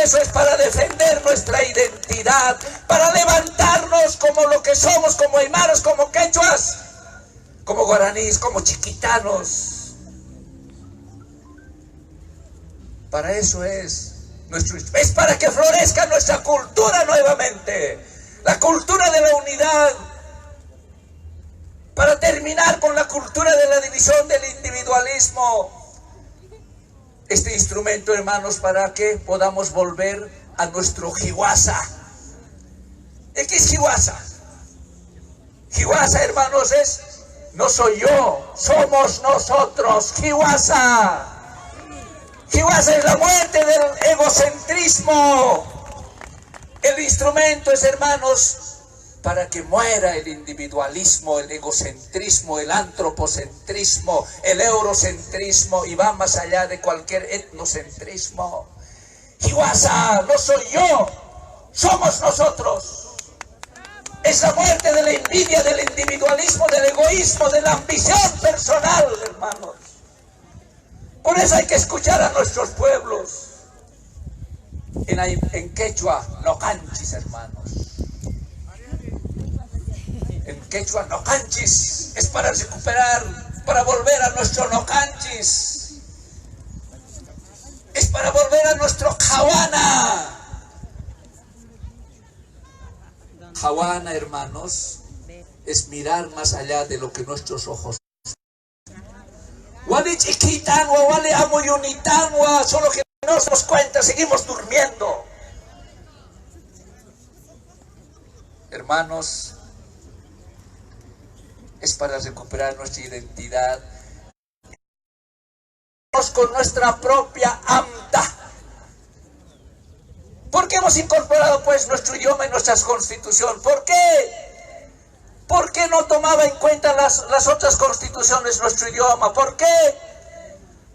eso es para defender nuestra identidad, para levantarnos como lo que somos, como aymaras, como quechuas, como guaraníes, como chiquitanos. Para eso es para que florezca nuestra cultura nuevamente, la cultura de la unidad, para terminar con la cultura de la división, del individualismo. Este instrumento, hermanos, para que podamos volver a nuestro Hiwasa. ¿Qué es Hiwasa? Hiwasa, hermanos, es no soy yo, somos nosotros. Hiwasa. Hiwasa es la muerte del egocentrismo. El instrumento es, hermanos, para que muera el individualismo, el egocentrismo, el antropocentrismo, el eurocentrismo, y va más allá de cualquier etnocentrismo. Hiwasa, no soy yo, somos nosotros. Es la muerte de la envidia, del individualismo, del egoísmo, de la ambición personal, hermanos. Por eso hay que escuchar a nuestros pueblos. En quechua, no canchis, hermanos. En quechua, no canchis. Es para recuperar, para volver a nuestro no canchis. Es para volver a nuestro Jawana. Jawana, hermanos, es mirar más allá de lo que nuestros ojos. Wale chiquitanwa, wale amuyunitanwa, solo que no nos damos cuenta, seguimos durmiendo. Hermanos, es para recuperar nuestra identidad con nuestra propia amta. ¿Por qué hemos incorporado pues nuestro idioma en nuestra constitución? ¿Por qué? ¿Por qué no tomaba en cuenta las otras constituciones nuestro idioma? ¿Por qué?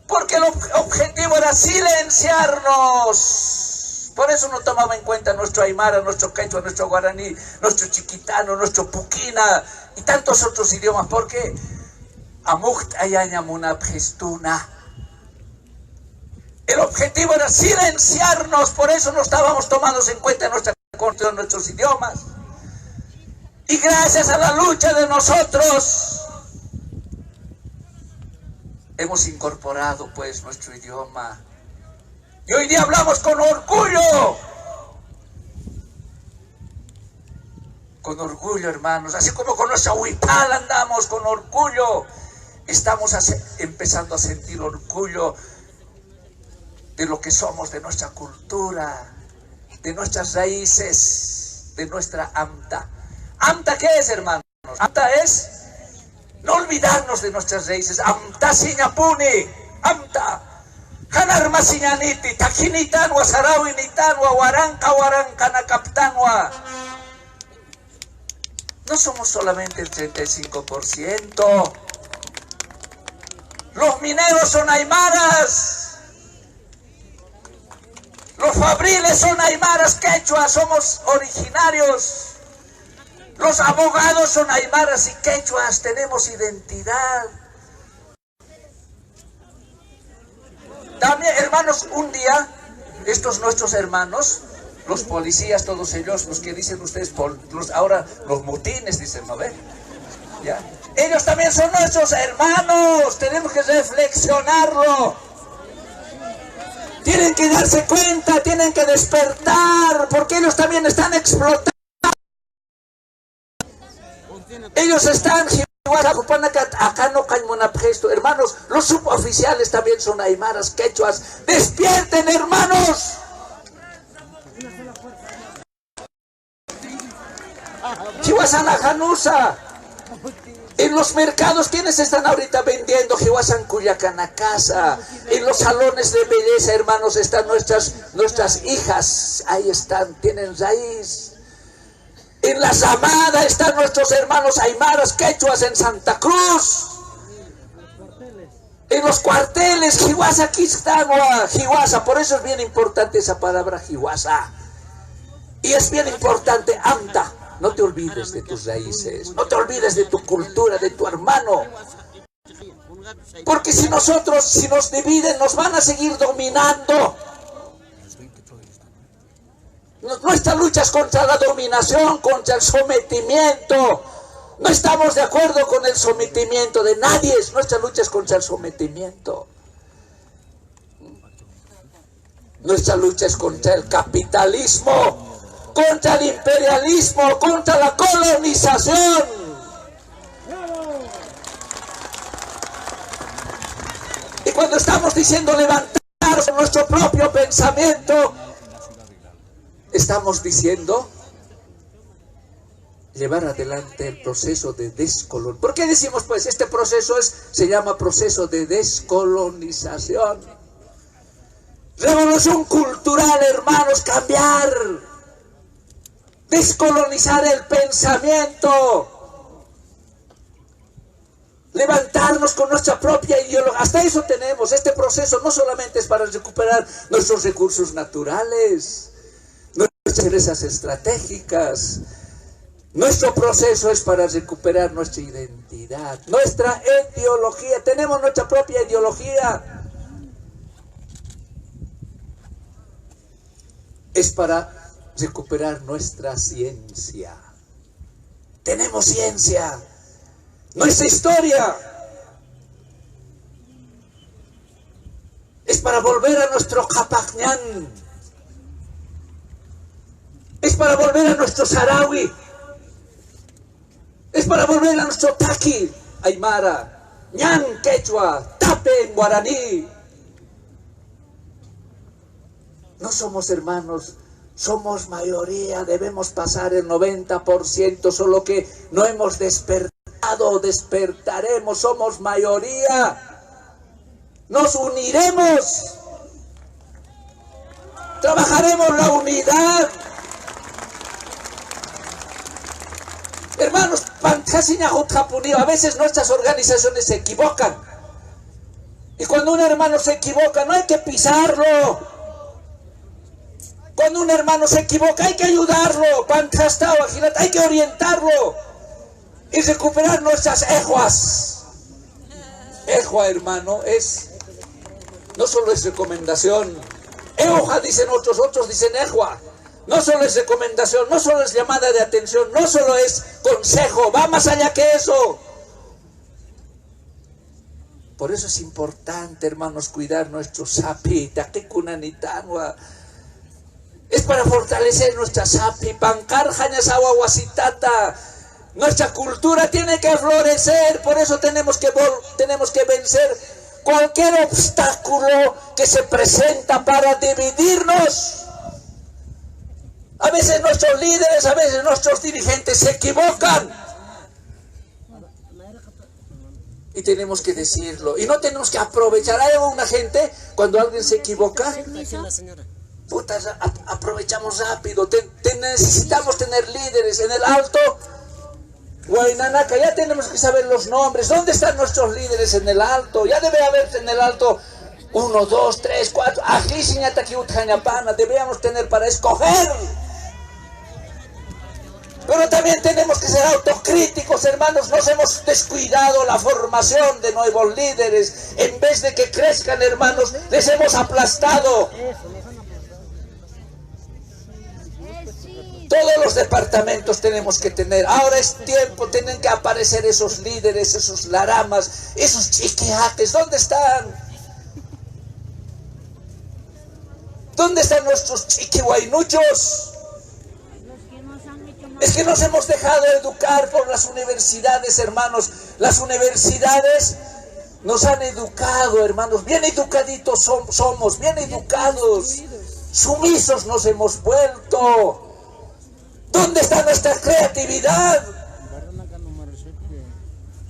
Porque el objetivo era silenciarnos. Por eso no tomaba en cuenta nuestro aymara, nuestro quechua, nuestro guaraní, nuestro chiquitano, nuestro puquina y tantos otros idiomas. ¿Por qué? El objetivo era silenciarnos, por eso no estábamos tomando en cuenta nuestra constitución, nuestros idiomas. Y gracias a la lucha de nosotros, hemos incorporado pues nuestro idioma. Y hoy día hablamos con orgullo. Con orgullo, hermanos. Así como con nuestra huipala andamos con orgullo. Estamos empezando a sentir orgullo de lo que somos, de nuestra cultura, de nuestras raíces, de nuestra amta. ¿Amta qué es, hermanos? Amta es no olvidarnos de nuestras raíces. Amta siñapuni, amta. Hanarma siñaniti, taquinitanwa, sarawinitanwa, waranka nakaptanwa. No somos solamente el 35%. Los mineros son aymaras. Los fabriles son aymaras quechua, somos originarios. Los abogados son aymaras y quechuas, tenemos identidad. También, hermanos, un día, estos nuestros hermanos, los policías, todos ellos, los que dicen ustedes, ahora los motines, dicen, ¿no ven? ¿Ya? Ellos también son nuestros hermanos, tenemos que reflexionarlo. Tienen que darse cuenta, tienen que despertar, porque ellos también están explotando. Ellos están, acá no cañmona gesto, hermanos, los suboficiales también son aymaras, quechuas. ¡Despierten, hermanos! Chihuasana Janusa. En los mercados, ¿quiénes están ahorita vendiendo? Jihuasan Cuyacanacasa. En los salones de belleza, hermanos, están nuestras hijas. Ahí están, tienen raíz. En la Zamada están nuestros hermanos aymaras, quechuas en Santa Cruz. En los cuarteles, Jihuasa Quistagua, Jihuasa. Por eso es bien importante esa palabra Jihuasa. Y es bien importante amta. No te olvides de tus raíces, no te olvides de tu cultura, de tu hermano. Porque si nos dividen, nos van a seguir dominando. Nuestra lucha es contra la dominación, contra el sometimiento. No estamos de acuerdo con el sometimiento de nadie. Nuestra lucha es contra el sometimiento. Nuestra lucha es contra el capitalismo, contra el imperialismo, contra la colonización. Y cuando estamos diciendo levantar nuestro propio pensamiento, estamos diciendo llevar adelante el proceso de descolonización. ¿Por qué decimos pues este proceso se llama proceso de descolonización? Revolución cultural, hermanos, cambiar, descolonizar el pensamiento, levantarnos con nuestra propia ideología. Hasta eso tenemos. Este proceso no solamente es para recuperar nuestros recursos naturales, nuestras empresas estratégicas. Nuestro proceso es para recuperar nuestra identidad, nuestra ideología. Tenemos nuestra propia ideología. Es para recuperar nuestra ciencia. Tenemos ciencia. Nuestra historia es para volver a nuestro Capacñán. Es para volver a nuestro Sarawi. Es para volver a nuestro Taqui, Aymara, Ñan, Quechua, Tape, en Guaraní. No somos hermanos, somos mayoría, debemos pasar el 90%, solo que no hemos despertado, despertaremos, somos mayoría. Nos uniremos, trabajaremos la unidad. Hermanos, a veces nuestras organizaciones se equivocan. Y cuando un hermano se equivoca, no hay que pisarlo. Cuando un hermano se equivoca, hay que ayudarlo. Hay que orientarlo y recuperar nuestras ejuas. Ejua, hermano, no solo es recomendación. Eoja dicen otros dicen ejua. No solo es recomendación, no solo es llamada de atención, no solo es consejo, va más allá que eso. Por eso es importante, hermanos, cuidar nuestro sapi, taquecunanitanua. Es para fortalecer nuestra sapi, pancar jañasawa wasitata. Nuestra cultura tiene que florecer, por eso tenemos que vencer cualquier obstáculo que se presenta para dividirnos. A veces nuestros líderes, a veces nuestros dirigentes se equivocan. Y tenemos que decirlo. Y no tenemos que aprovechar. Hay una gente, cuando alguien se equivoca, puta, aprovechamos rápido. Necesitamos tener líderes en el alto. Guaynanaca, ya tenemos que saber los nombres. ¿Dónde están nuestros líderes en el alto? Ya debe haber en el alto 1, 2, 3, 4. Deberíamos tener para escoger. Pero también tenemos que ser autocríticos, hermanos. Nos hemos descuidado la formación de nuevos líderes. En vez de que crezcan, hermanos, les hemos aplastado. Todos los departamentos tenemos que tener. Ahora es tiempo, tienen que aparecer esos líderes, esos laramas, esos chiquiates. ¿Dónde están? ¿Dónde están nuestros chiquihuaynuchos? Es que nos hemos dejado educar por las universidades, hermanos. Las universidades nos han educado, hermanos. Bien educaditos somos, bien educados. Sumisos nos hemos vuelto. ¿Dónde está nuestra creatividad?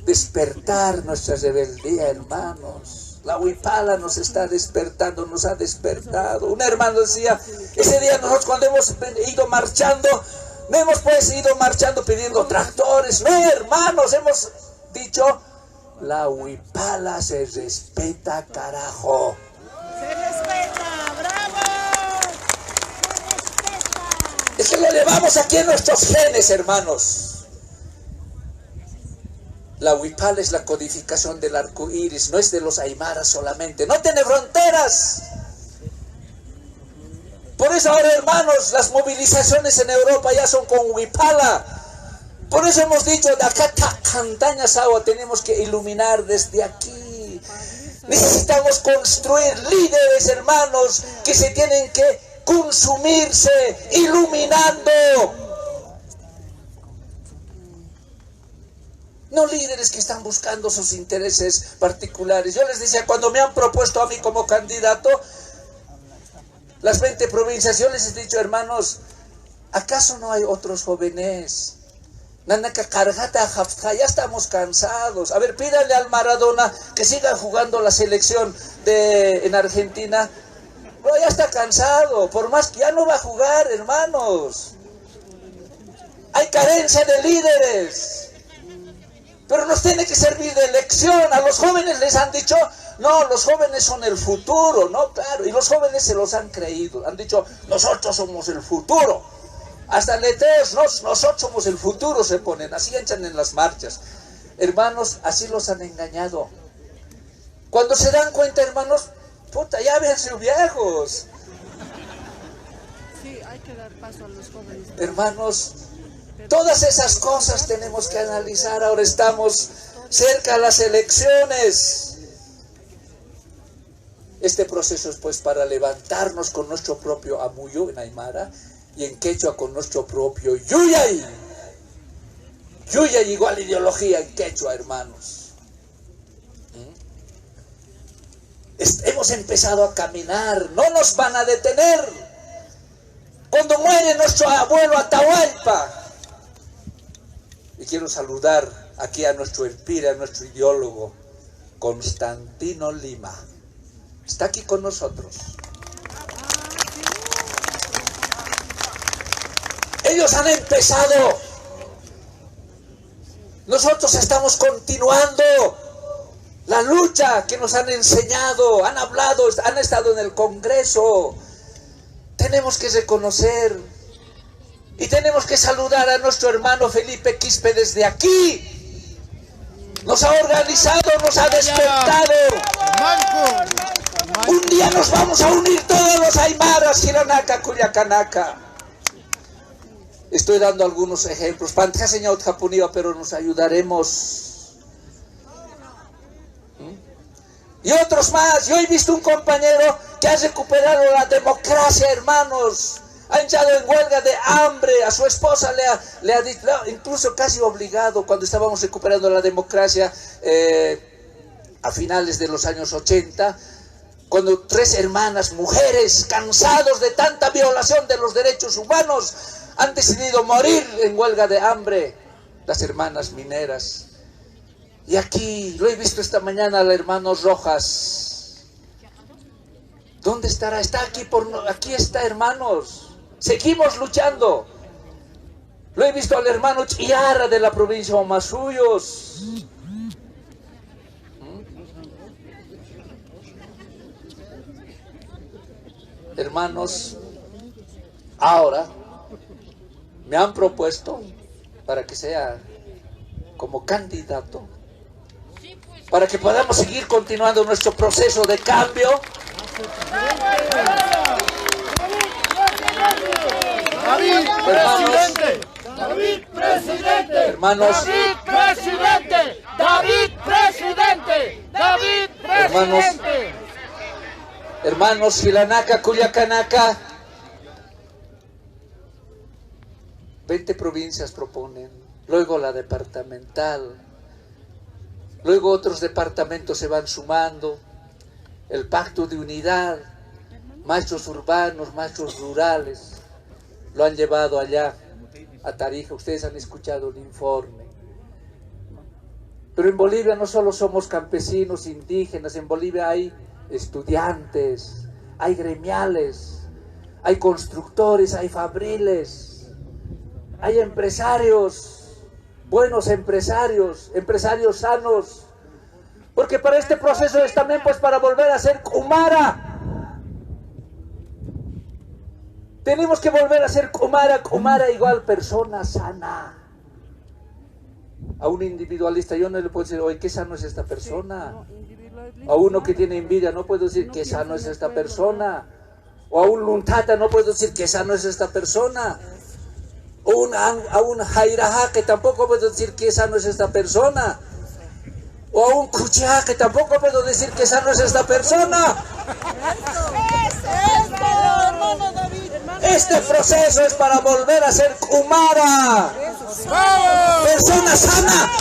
Despertar nuestra rebeldía, hermanos. La huipala nos está despertando, nos ha despertado. Un hermano decía, ese día nosotros cuando hemos ido marchando, no hemos pues ido marchando pidiendo tractores. No, hermanos, hemos dicho, la huipala se respeta, carajo. Se respeta, bravo. Se respeta. Es que lo llevamos aquí en nuestros genes, hermanos. La huipala es la codificación del arco iris, no es de los aymaras solamente. No tiene fronteras. Por eso ahora, hermanos, las movilizaciones en Europa ya son con huipala. Por eso hemos dicho, de acá Cantañas agua, tenemos que iluminar desde aquí. Necesitamos construir líderes, hermanos, que se tienen que consumirse iluminando. No líderes que están buscando sus intereses particulares. Yo les decía, cuando me han propuesto a mí como candidato, las 20 provincias, yo les he dicho, hermanos, ¿acaso no hay otros jóvenes? Nanaka Cargata, ya estamos cansados. A ver, pídale al Maradona que siga jugando la selección en Argentina. No, ya está cansado, por más que ya no va a jugar, hermanos. Hay carencia de líderes. Pero nos tiene que servir de lección. A los jóvenes les han dicho, no, los jóvenes son el futuro, ¿no? Claro, y los jóvenes se los han creído. Han dicho, nosotros somos el futuro. Hasta letreros, nosotros somos el futuro, se ponen, así echan en las marchas. Hermanos, así los han engañado. Cuando se dan cuenta, hermanos, puta, ya véanse viejos. Sí, hay que dar paso a los jóvenes. Hermanos, todas esas cosas tenemos que analizar. Ahora estamos cerca a las elecciones. Este proceso es pues para levantarnos con nuestro propio amuyo en Aymara y en quechua con nuestro propio yuyay. Yuyay igual ideología en quechua, hermanos. Hemos empezado a caminar, no nos van a detener. Cuando muere nuestro abuelo Atahualpa, y quiero saludar aquí a nuestro Elpira, a nuestro ideólogo, Constantino Lima. Está aquí con nosotros. Ellos han empezado. Nosotros estamos continuando la lucha que nos han enseñado, han hablado, han estado en el Congreso. Tenemos que reconocer y tenemos que saludar a nuestro hermano Felipe Quispe desde aquí. Nos ha organizado, nos ha despertado. Un día nos vamos a unir todos los aymaras, Hiranaka, Culiacanaca. Estoy dando algunos ejemplos. Pero nos ayudaremos. Y otros más. Yo he visto un compañero que ha recuperado la democracia, hermanos. Ha echado en huelga de hambre. A su esposa le ha dicho, incluso casi obligado, cuando estábamos recuperando la democracia a finales de los años 80, cuando 3 hermanas, mujeres, cansados de tanta violación de los derechos humanos, han decidido morir en huelga de hambre, las hermanas mineras. Y aquí, lo he visto esta mañana al hermano Rojas. ¿Dónde estará? Está aquí, aquí está, hermanos. Seguimos luchando. Lo he visto al hermano Chiara de la provincia de Omasuyos. Hermanos, ahora me han propuesto para que sea como candidato, para que podamos seguir continuando nuestro proceso de cambio. David presidente, David presidente, hermanos, David presidente, David presidente, David presidente. Hermanos, Hilanaka, Culiacanaca, 20 provincias proponen, luego la departamental, luego otros departamentos se van sumando, el pacto de unidad, maestros urbanos, maestros rurales, lo han llevado allá a Tarija. Ustedes han escuchado el informe. Pero en Bolivia no solo somos campesinos, indígenas, en Bolivia hay estudiantes, hay gremiales, hay constructores, hay fabriles, hay empresarios, buenos empresarios, empresarios sanos, porque para este proceso es también pues para volver a ser Kumara. Tenemos que volver a ser Kumara igual persona sana. A un individualista yo no le puedo decir, oye, qué sano es esta persona. A uno que tiene envidia no puedo decir qué sano es esta persona. O a un luntata no puedo decir que esa no es esta persona. O a un jairaja que tampoco puedo decir que esa no es esta persona. O a un cuchá que tampoco puedo decir que esa no es esta persona. Este proceso es para volver a ser Kumara, persona sana.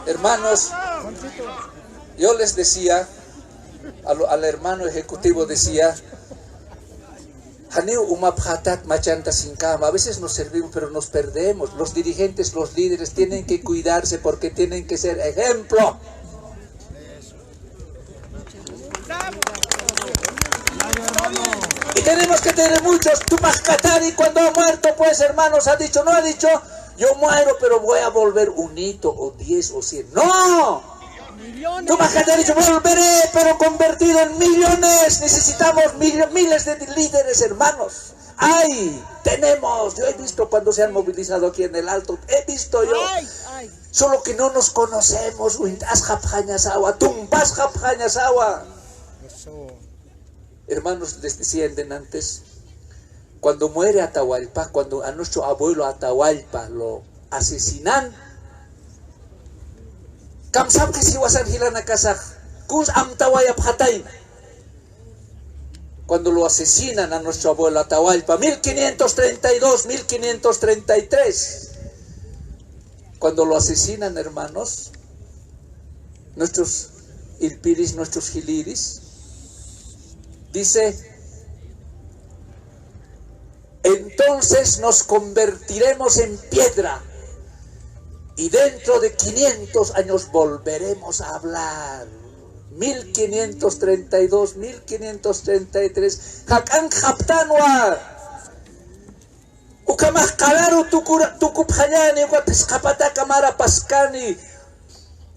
Hermanos, yo les decía, al hermano ejecutivo decía, a veces nos servimos pero nos perdemos. Los dirigentes, los líderes tienen que cuidarse porque tienen que ser ejemplo. Y tenemos que tener muchos. Tupac Katari cuando ha muerto, pues hermanos, ha dicho, no ha dicho, yo muero pero voy a volver un hito o 10 o 100. ¡No! Tupac Katari ha dicho, volveré pero convertido en millones. Necesitamos miles de líderes, hermanos. ¡Ay! Tenemos. Yo he visto cuando se han movilizado aquí en el Alto. He visto yo. Solo que no nos conocemos. Hermanos, les decían antes, cuando muere Atahualpa, cuando a nuestro abuelo Atahualpa lo asesinan, cuando lo asesinan a nuestro abuelo Atahualpa, 1532, 1533, cuando lo asesinan, hermanos, nuestros ilpiris, nuestros giliris, dice, entonces nos convertiremos en piedra y dentro de 500 años volveremos a hablar. 1532, 1533, Hakan Japtanwa, Ukamah Kalaru Tukupayani, Wapiskapata Kamara Paskani,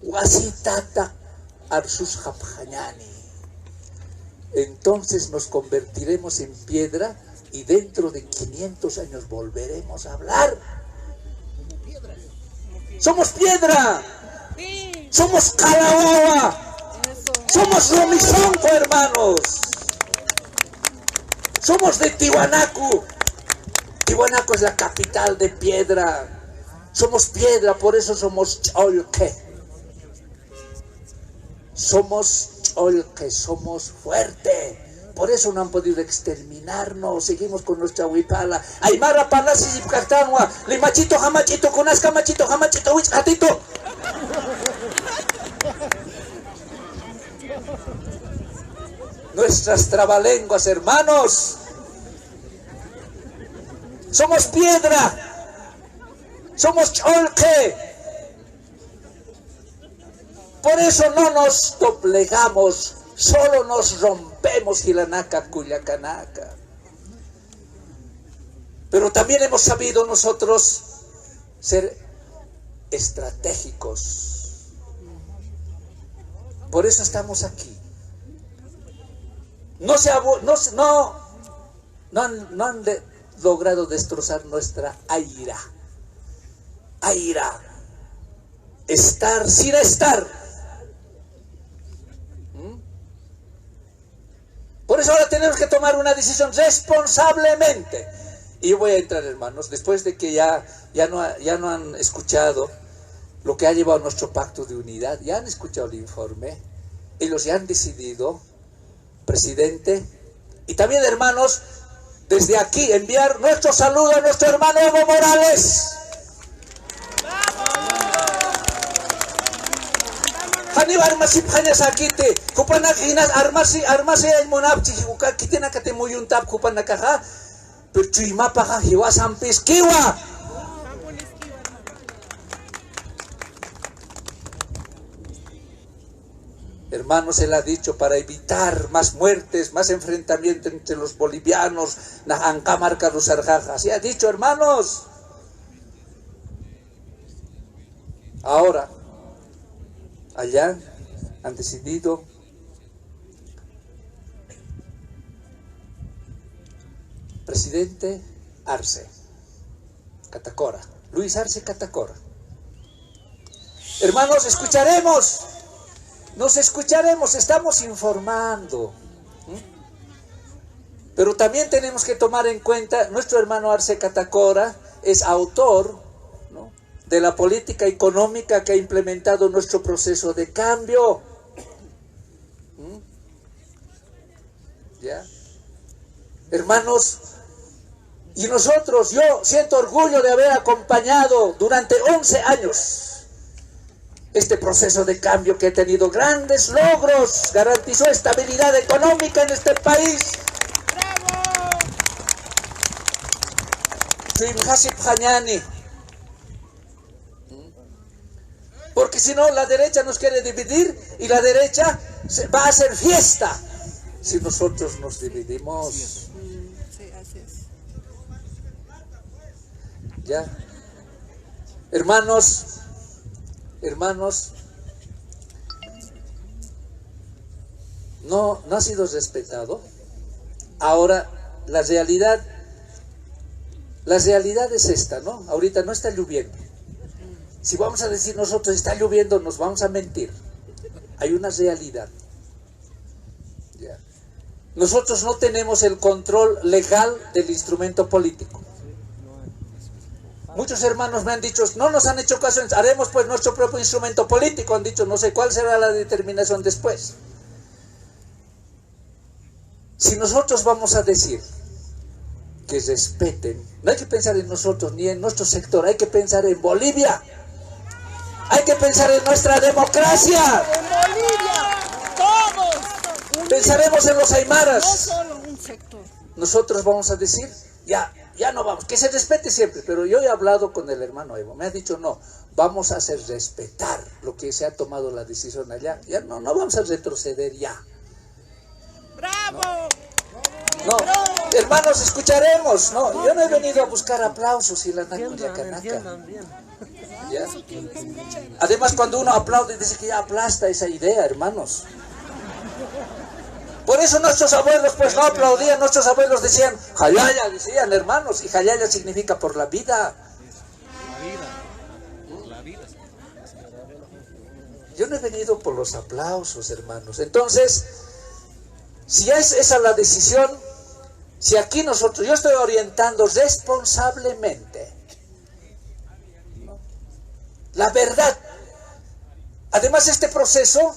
Wasitata Arsus Japayani. Entonces nos convertiremos en piedra y dentro de 500 años volveremos a hablar. Somos piedra, somos Calahuahua, somos Romizonco, hermanos, somos de Tiwanaku. Tiwanaku es la capital de piedra. Somos piedra, por eso somos Cholque. Somos Cholque, somos fuerte. Por eso no han podido exterminarnos. Seguimos con nuestra huipala. Aymara Palasi Yipcartanua, Limachito, Jamachito, Conasca, Machito, Jamachito, Huichcatito. Nuestras trabalenguas, hermanos. Somos piedra. Somos Cholque. Por eso no nos doblegamos. Solo nos rompemos Hilanaka, Culiacanaca. Pero también hemos sabido nosotros ser estratégicos. Por eso estamos aquí. No han logrado destrozar nuestra aira. Aira. Estar sin estar. Por eso ahora tenemos que tomar una decisión responsablemente. Y voy a entrar, hermanos, después de que ya no han escuchado lo que ha llevado nuestro pacto de unidad, ya han escuchado el informe, ellos ya han decidido, presidente, y también, hermanos, desde aquí enviar nuestro saludo a nuestro hermano Evo Morales. Armasi Pañas Akite, Kupana Ginas Armasi el Monapchi, Kitina Katemuyuntap, Kupana Kaja, Perchuimapa, Hiwasampis, Kiwa. Hermanos, él ha dicho, para evitar más muertes, más enfrentamientos entre los bolivianos, Nahancamarca, los Arjajas. Y ha dicho, hermanos. Ahora, allá han decidido presidente Arce Catacora, Luis Arce Catacora, Hermanos, escucharemos. Nos escucharemos, estamos informando. Pero también tenemos que tomar en cuenta, nuestro hermano Arce Catacora es autor, ¿no?, de la política económica que ha implementado nuestro proceso de cambio. ¿Ya? Hermanos, y nosotros, yo siento orgullo de haber acompañado durante 11 años este proceso de cambio que ha tenido grandes logros, garantizó estabilidad económica en este país. Porque si no, la derecha nos quiere dividir y la derecha va a hacer fiesta si nosotros nos dividimos. Sí, así es. ¿Ya? Hermanos, no ha sido respetado. Ahora, la realidad es esta, ¿no? Ahorita no está lloviendo. Si vamos a decir nosotros está lloviendo, nos vamos a mentir. Hay una realidad. ¿Ya? Nosotros no tenemos el control legal del instrumento político. Muchos hermanos me han dicho, no nos han hecho caso, haremos pues nuestro propio instrumento político. Han dicho, no sé cuál será la determinación después. Si nosotros vamos a decir que respeten, no hay que pensar en nosotros ni en nuestro sector, hay que pensar en Bolivia. Hay que pensar en nuestra democracia. En Bolivia, todos. Pensaremos en los aymaras. No solo un sector. Nosotros vamos a decir, ya no vamos, que se respete siempre, pero yo he hablado con el hermano Evo, me ha dicho no, vamos a hacer respetar lo que se ha tomado la decisión allá, ya no vamos a retroceder ya. ¡Bravo! No, hermanos, escucharemos, no, yo no he venido a buscar aplausos y la Nacuyacanaka. ¿Ya? Además, cuando uno aplaude, dice que ya aplasta esa idea, hermanos. Por eso nuestros abuelos pues no aplaudían, nuestros abuelos decían, Jayaya, decían hermanos, y Jayaya significa por la vida. Yo no he venido por los aplausos, hermanos. Entonces, si es esa la decisión, si aquí nosotros, yo estoy orientando responsablemente la verdad. Además, este proceso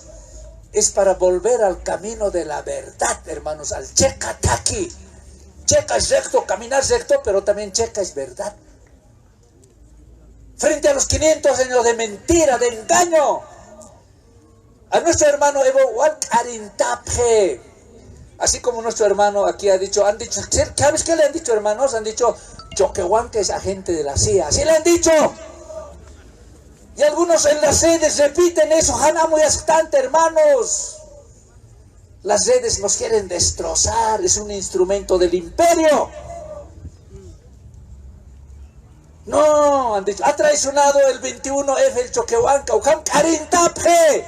es para volver al camino de la verdad, hermanos, al Checataki. Checa es recto, caminar recto, pero también Checa es verdad. Frente a los 500 años de mentira, de engaño, a nuestro hermano Evo Walkarintapje, así como nuestro hermano aquí han dicho, ¿sabes qué le han dicho, hermanos? Han dicho, Choquehuanca es agente de la CIA, así le han dicho. Y algunos en las redes repiten eso, Hana muy bastante, hermanos. Las redes nos quieren destrozar, es un instrumento del imperio. No, han dicho, ha traicionado el 21F, el Choquehuanca, Ujam Karintapje.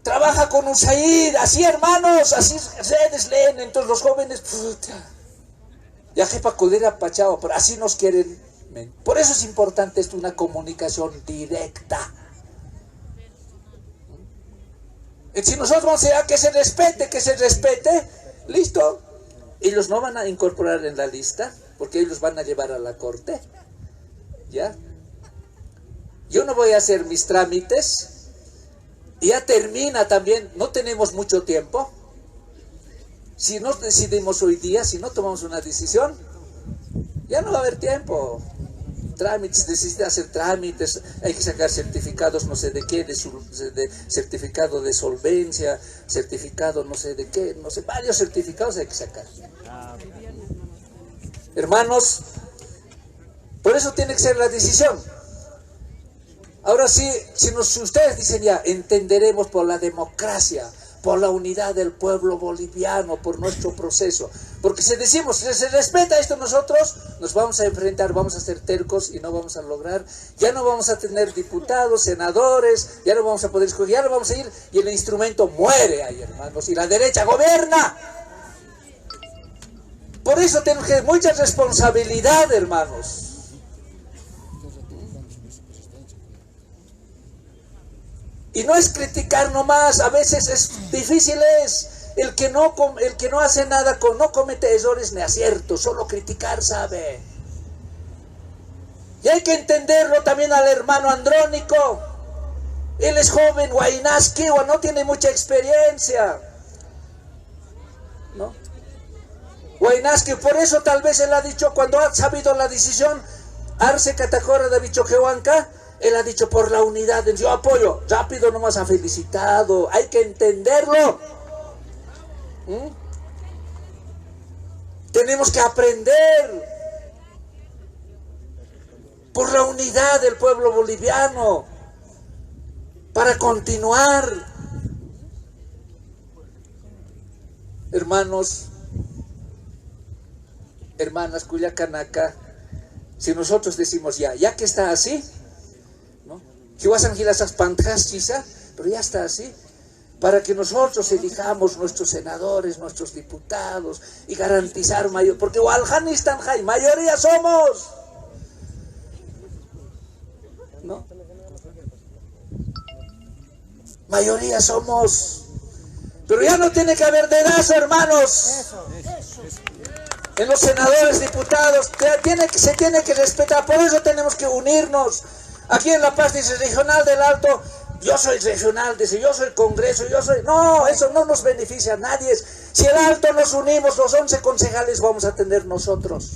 Trabaja con USAID, así hermanos, así redes leen, entonces los jóvenes, puta. Ya jefa colera pachao, pero así nos quieren. Por eso es importante esto, una comunicación directa. Si nosotros vamos a decir que se respete, listo. Ellos no van a incorporar en la lista, porque ellos van a llevar a la corte. ¿Ya? Yo no voy a hacer mis trámites. Ya termina también, no tenemos mucho tiempo. Si no decidimos hoy día, si no tomamos una decisión, ya no va a haber tiempo. Trámites, necesita hacer trámites, hay que sacar certificados no sé de qué, de certificado de solvencia, certificado no sé de qué, no sé, varios certificados hay que sacar. Hermanos, por eso tiene que ser la decisión. Ahora sí, si ustedes dicen ya, entenderemos por la democracia, por la unidad del pueblo boliviano, por nuestro proceso. Porque si decimos, si se respeta esto, nosotros nos vamos a enfrentar, vamos a ser tercos y no vamos a lograr, ya no vamos a tener diputados, senadores, ya no vamos a poder escoger, ya no vamos a ir y el instrumento muere ahí, hermanos, y la derecha gobierna. Por eso tenemos que mucha responsabilidad, hermanos. Y no es criticar nomás, a veces es difícil el que no hace nada, no comete errores ni aciertos, solo criticar sabe. Y hay que entenderlo también al hermano Andrónico. Él es joven, Huaynaski, no tiene mucha experiencia, ¿no? Huaynaski, por eso tal vez él ha dicho, cuando ha sabido la decisión, Arce Catacora de Bichoquehuanca, él ha dicho por la unidad, yo apoyo, rápido nomás ha felicitado, hay que entenderlo. Tenemos que aprender por la unidad del pueblo boliviano, para continuar. Hermanos, hermanas, Cuyacanaca, si nosotros decimos ya que está así, pero ya está así, para que nosotros elijamos nuestros senadores, nuestros diputados y garantizar mayor, porque mayoría somos, ¿no? Mayoría somos, pero ya no tiene que haber dedazo, hermanos. En los senadores, diputados, se tiene que respetar, por eso tenemos que unirnos. Aquí en La Paz dice regional del Alto, yo soy regional, dice yo soy Congreso, no, eso no nos beneficia a nadie. Si el Alto nos unimos, los 11 concejales vamos a tener nosotros.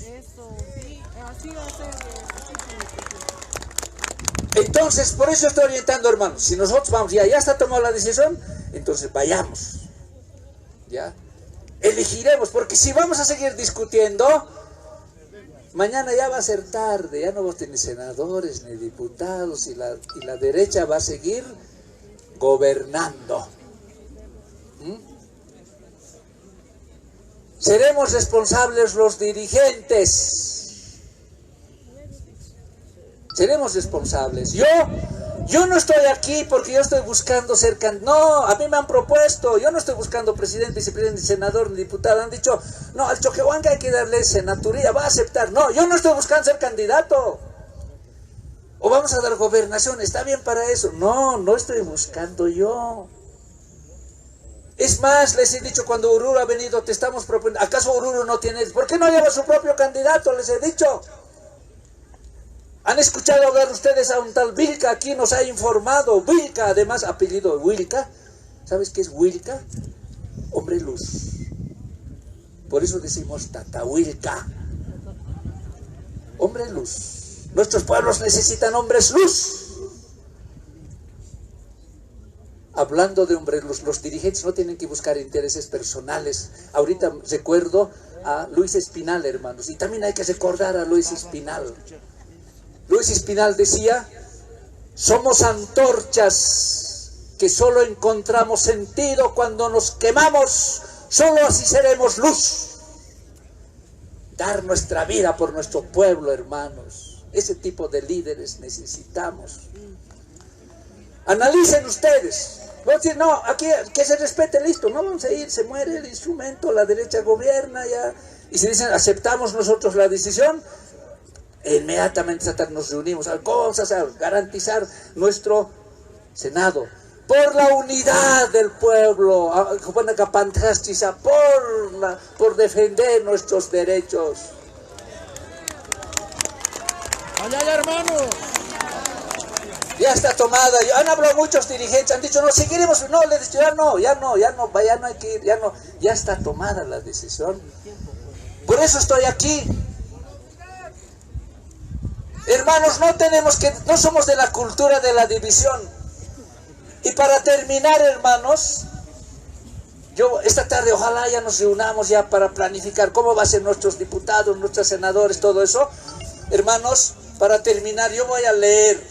Entonces, por eso estoy orientando, hermanos, si nosotros vamos, ya está tomada la decisión, entonces vayamos, ya, elegiremos, porque si vamos a seguir discutiendo, mañana ya va a ser tarde, ya no vamos a tener senadores ni diputados y la derecha va a seguir gobernando. Seremos responsables los dirigentes. Seremos responsables. Yo no estoy aquí porque yo estoy buscando ser candidato. No, a mí me han propuesto. Yo no estoy buscando presidente, vicepresidente, senador, ni diputado. Han dicho, no, al Choquehuanca hay que darle senaturía, va a aceptar. No, yo no estoy buscando ser candidato. O vamos a dar gobernación, ¿está bien para eso? No, no estoy buscando yo. Es más, les he dicho cuando Oruro ha venido, te estamos proponiendo. ¿Acaso Oruro no tiene? ¿Por qué no lleva su propio candidato? Les he dicho. ¿Han escuchado hablar ustedes a un tal Wilca? Aquí nos ha informado. Wilca, además, apellido Wilca. ¿Sabes qué es Wilca? Hombre luz. Por eso decimos Tata Wilca. Hombre luz. Nuestros pueblos necesitan hombres luz. Hablando de hombres luz, los dirigentes no tienen que buscar intereses personales. Ahorita recuerdo a Luis Espinal, hermanos. Y también hay que recordar a Luis Espinal. Luis Espinal decía, somos antorchas que solo encontramos sentido cuando nos quemamos, solo así seremos luz. Dar nuestra vida por nuestro pueblo, hermanos. Ese tipo de líderes necesitamos. Analicen ustedes. Voy a decir, no, aquí que se respete, listo, no vamos a ir, se muere el instrumento, la derecha gobierna ya. Y si dicen, aceptamos nosotros la decisión, inmediatamente nos reunimos. ¿Cómo vamos a hacer? Garantizar nuestro Senado por la unidad del pueblo, por defender nuestros derechos. Allá, hermano. Ya está tomada. Han hablado muchos dirigentes, han dicho, no, seguiremos. No, le dicho, ya no hay que ir, ya está tomada la decisión. Por eso estoy aquí. Hermanos, no somos de la cultura de la división. Y para terminar, hermanos, yo esta tarde ojalá ya nos reunamos ya para planificar cómo va a ser nuestros diputados, nuestros senadores, todo eso. Hermanos, para terminar, yo voy a leer,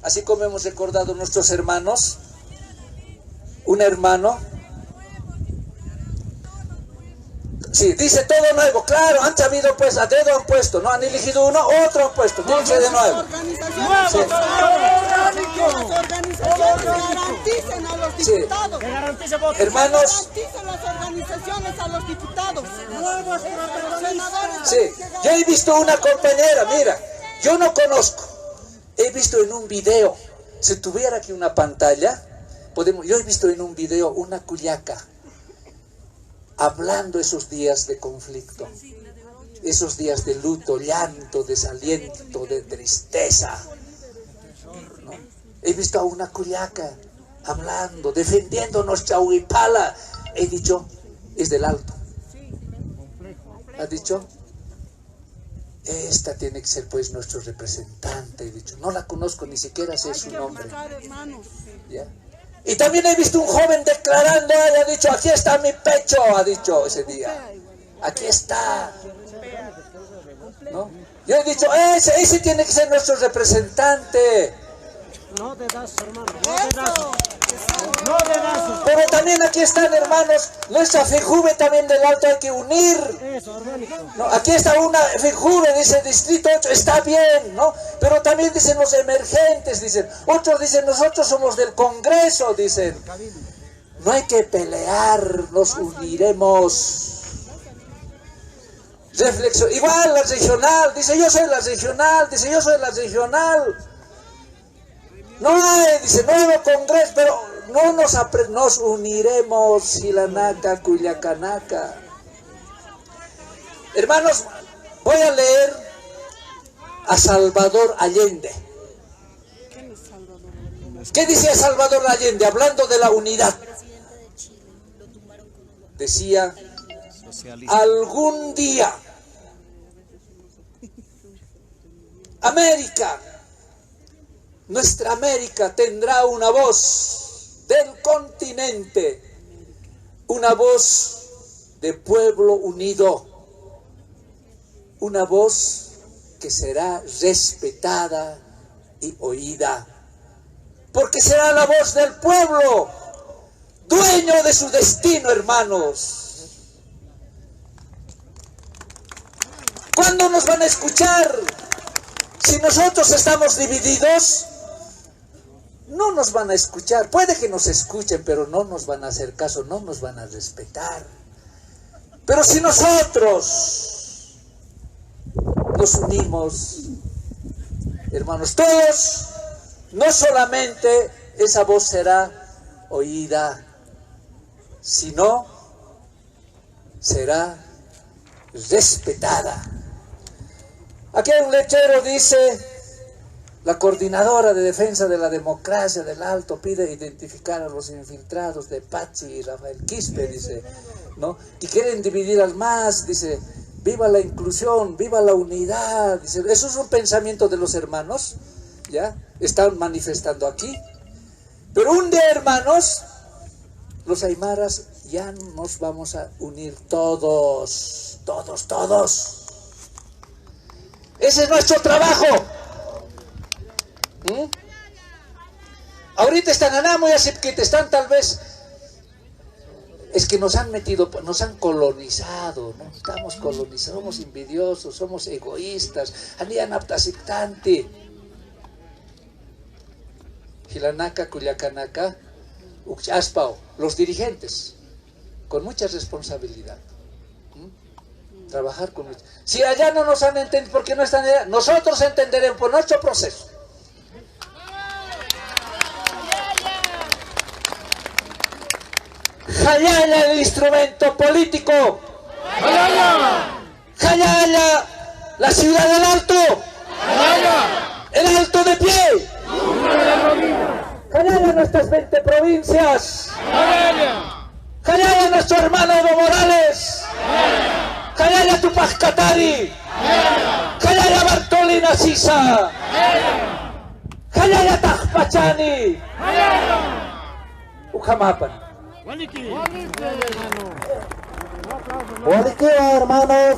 así como hemos recordado nuestros hermanos, un hermano. Sí, dice todo nuevo, claro, han sabido pues, a dedo han puesto, no han elegido uno, otro han puesto, dice de nuevo. Sí. las organizaciones garanticen a los diputados. Hermanos, Garanticen las organizaciones a los diputados. Nuevos senadores. sí, yo he visto una compañera, mira, yo no conozco, he visto en un video, si tuviera aquí una pantalla, yo he visto en un video una cuyaca hablando esos días de conflicto, esos días de luto, llanto, desaliento, de tristeza, ¿no? He visto a una cuyaca hablando, defendiéndonos Chauipala. He dicho, es del Alto. Ha dicho, esta tiene que ser pues nuestro representante. He dicho, no la conozco, ni siquiera sé su nombre. ¿Ya? Y también he visto un joven declarando, ha dicho, aquí está mi pecho, ha dicho ese día. Aquí está. ¿No? Yo he dicho, ese tiene que ser nuestro representante. No de das, hermano, no de das. No de das. Pero también aquí están, hermanos, nuestra FEJUVE también del Alto hay que unir. Eso, hermanito. No, aquí está una FEJUVE, dice Distrito 8, está bien, ¿no? Pero también dicen los emergentes, dicen. Otros dicen, nosotros somos del Congreso, dicen. No hay que pelear, nos uniremos. Reflexión. Igual la regional, dice, yo soy la regional, dice, yo soy la regional. No hay, dice, nuevo Congreso, pero no nos uniremos, Silanaca, Cuyacanaca. Hermanos, voy a leer a Salvador Allende. ¿Qué decía Salvador Allende hablando de la unidad? Decía, algún día América, nuestra América tendrá una voz del continente, una voz de pueblo unido, una voz que será respetada y oída, porque será la voz del pueblo, dueño de su destino, hermanos. ¿Cuándo nos van a escuchar? Si nosotros estamos divididos, no nos van a escuchar. Puede que nos escuchen, pero no nos van a hacer caso, no nos van a respetar. Pero si nosotros nos unimos, hermanos, todos, no solamente esa voz será oída, sino será respetada. Aquí hay un letrero, dice, la Coordinadora de Defensa de la Democracia del Alto pide identificar a los infiltrados de Pachi y Rafael Quispe, dice, ¿no? Y quieren dividir al MAS, dice, viva la inclusión, viva la unidad, dice, eso es un pensamiento de los hermanos, ¿ya? Están manifestando aquí. Pero un día, hermanos, los aymaras ya nos vamos a unir todos, todos, todos. Ese es nuestro trabajo. Ahorita están Anamo y Asipquite, están tal vez, es que nos han metido, nos han colonizado, ¿no? Estamos colonizados, somos envidiosos, somos egoístas. Anian aptasictanti. Gilanaca, Cuyacanaca, Uchaspao, los dirigentes, con mucha responsabilidad. Trabajar con ellos. Si allá no nos han entendido, porque no están allá, nosotros entenderemos por nuestro proceso. Jayaya, el instrumento político. Jayaya, la ciudad del Alto. El Alto de pie. Jayaya, nuestras 20 provincias. Jayaya, nuestro hermano Evo Morales. Jayaya Tupac Katari, Jayaya Bartolina Sisa, Jayaya Tajpachani, Ujamapan. Waliki, hermanos.